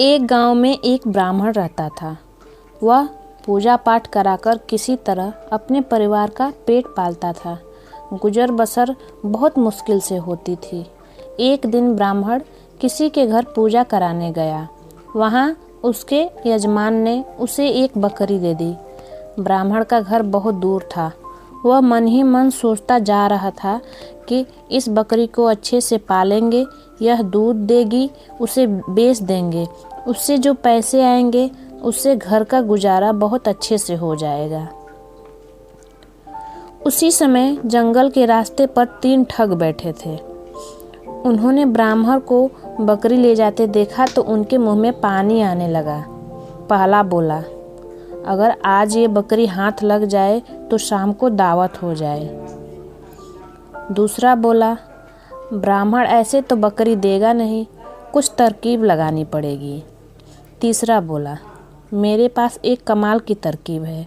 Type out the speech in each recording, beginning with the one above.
एक गांव में एक ब्राह्मण रहता था। वह पूजा पाठ कराकर किसी तरह अपने परिवार का पेट पालता था। गुजर बसर बहुत मुश्किल से होती थी। एक दिन ब्राह्मण किसी के घर पूजा कराने गया। वहाँ उसके यजमान ने उसे एक बकरी दे दी। ब्राह्मण का घर बहुत दूर था। वह मन ही मन सोचता जा रहा था कि इस बकरी को अच्छे से पालेंगे, यह दूध देगी, उसे बेच देंगे, उससे जो पैसे आएंगे उससे घर का गुजारा बहुत अच्छे से हो जाएगा। उसी समय जंगल के रास्ते पर 3 ठग बैठे थे। उन्होंने ब्राह्मण को बकरी ले जाते देखा तो उनके मुंह में पानी आने लगा। पहला बोला, अगर आज ये बकरी हाथ लग जाए तो शाम को दावत हो जाए। दूसरा बोला, ब्राह्मण ऐसे तो बकरी देगा नहीं, कुछ तरकीब लगानी पड़ेगी। तीसरा बोला, मेरे पास एक कमाल की तरकीब है,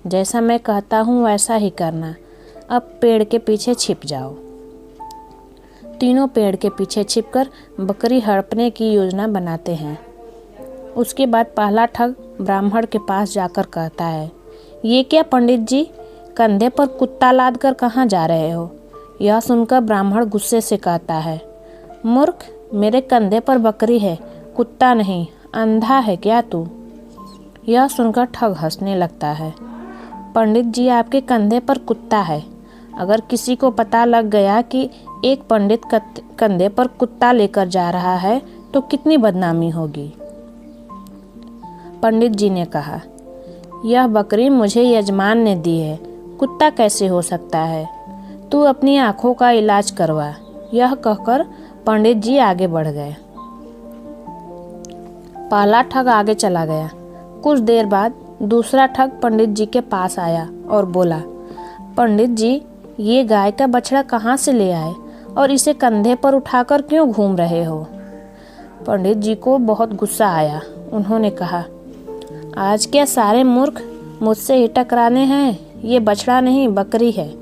जैसा मैं कहता हूँ वैसा ही करना, अब पेड़ के पीछे छिप जाओ। तीनों पेड़ के पीछे छिपकर बकरी हड़पने की योजना बनाते हैं। उसके बाद पहला ठग ब्राह्मण के पास जाकर कहता है, ये क्या पंडित जी, कंधे पर कुत्ता लाद कर कहाँ जा रहे हो? यह सुनकर ब्राह्मण गुस्से से कहता है, मूर्ख, मेरे कंधे पर बकरी है, कुत्ता नहीं, अंधा है क्या तू? यह सुनकर ठग हंसने लगता है। पंडित जी, आपके कंधे पर कुत्ता है। अगर किसी को पता लग गया कि एक पंडित कंधे पर कुत्ता लेकर जा रहा है तो कितनी बदनामी होगी। पंडित जी ने कहा, यह बकरी मुझे यजमान ने दी है, कुत्ता कैसे हो सकता है? तू अपनी आँखों का इलाज करवा। यह कहकर पंडित जी आगे बढ़ गए। पहला ठग आगे चला गया। कुछ देर बाद दूसरा ठग पंडित जी के पास आया और बोला, पंडित जी, ये गाय का बछड़ा कहाँ से ले आए और इसे कंधे पर उठाकर क्यों घूम रहे हो? पंडित जी को बहुत गुस्सा आया। उन्होंने कहा, आज क्या सारे मूर्ख मुझसे ही टकराने हैं? ये बछड़ा नहीं, बकरी है।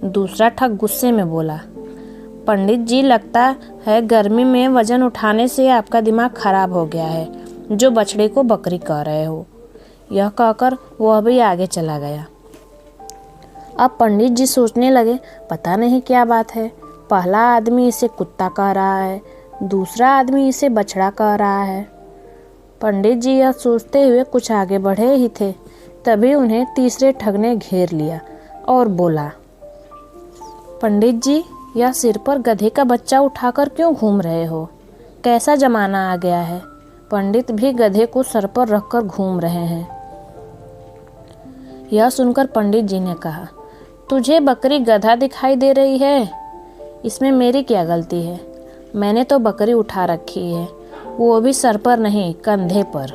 दूसरा ठग गुस्से में बोला, पंडित जी, लगता है गर्मी में वजन उठाने से आपका दिमाग खराब हो गया है, जो बछड़े को बकरी कह रहे हो। यह कहकर वह भी आगे चला गया। अब पंडित जी सोचने लगे, पता नहीं क्या बात है, पहला आदमी इसे कुत्ता कह रहा है, दूसरा आदमी इसे बछड़ा कह रहा है। पंडित जी यह सोचते हुए कुछ आगे बढ़े ही थे, तभी उन्हें तीसरे ठग ने घेर लिया और बोला, पंडित जी, यह सिर पर गधे का बच्चा उठाकर क्यों घूम रहे हो? कैसा जमाना आ गया है, पंडित भी गधे को सर पर रखकर घूम रहे हैं। यह सुनकर पंडित जी ने कहा, तुझे बकरी गधा दिखाई दे रही है, इसमें मेरी क्या गलती है? मैंने तो बकरी उठा रखी है, वो भी सर पर नहीं, कंधे पर।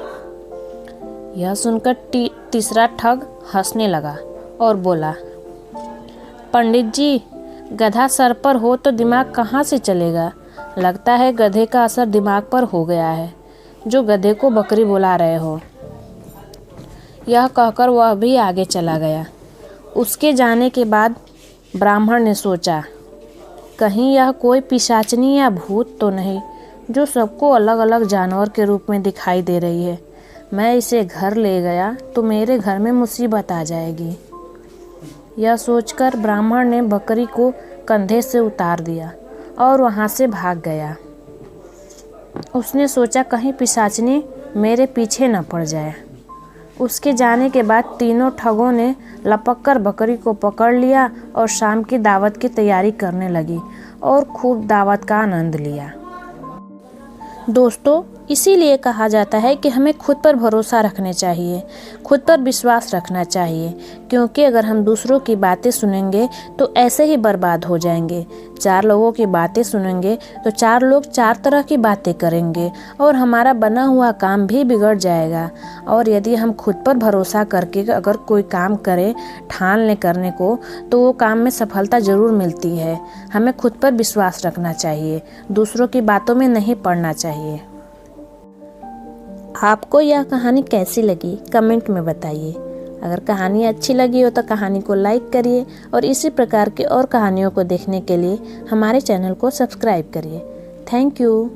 यह सुनकर तीसरा ठग हंसने लगा और बोला, पंडित जी, गधा सर पर हो तो दिमाग कहाँ से चलेगा? लगता है गधे का असर दिमाग पर हो गया है, जो गधे को बकरी बुला रहे हो। यह कहकर वह भी आगे चला गया। उसके जाने के बाद ब्राह्मण ने सोचा, कहीं यह कोई पिशाचनी या भूत तो नहीं, जो सबको अलग अलग जानवर के रूप में दिखाई दे रही है। मैं इसे घर ले गया तो मेरे घर में मुसीबत आ जाएगी। यह सोचकर ब्राह्मण ने बकरी को कंधे से उतार दिया और वहाँ से भाग गया। उसने सोचा, कहीं पिशाचनी मेरे पीछे न पड़ जाए। उसके जाने के बाद तीनों ठगों ने लपककर बकरी को पकड़ लिया और शाम की दावत की तैयारी करने लगी और खूब दावत का आनंद लिया। दोस्तों, इसीलिए कहा जाता है कि हमें खुद पर भरोसा रखना चाहिए, खुद पर विश्वास रखना चाहिए, क्योंकि अगर हम दूसरों की बातें सुनेंगे तो ऐसे ही बर्बाद हो जाएंगे। 4 लोगों की बातें सुनेंगे तो 4 लोग 4 तरह की बातें करेंगे और हमारा बना हुआ काम भी बिगड़ जाएगा। और यदि हम खुद पर भरोसा करके अगर कोई काम करें, ठान लें करने को, तो वो काम में सफलता ज़रूर मिलती है। हमें खुद पर विश्वास रखना चाहिए, दूसरों की बातों में नहीं पड़ना चाहिए। आपको यह कहानी कैसी लगी कमेंट में बताइए। अगर कहानी अच्छी लगी हो तो कहानी को लाइक करिए और इसी प्रकार के और कहानियों को देखने के लिए हमारे चैनल को सब्सक्राइब करिए। Thank you.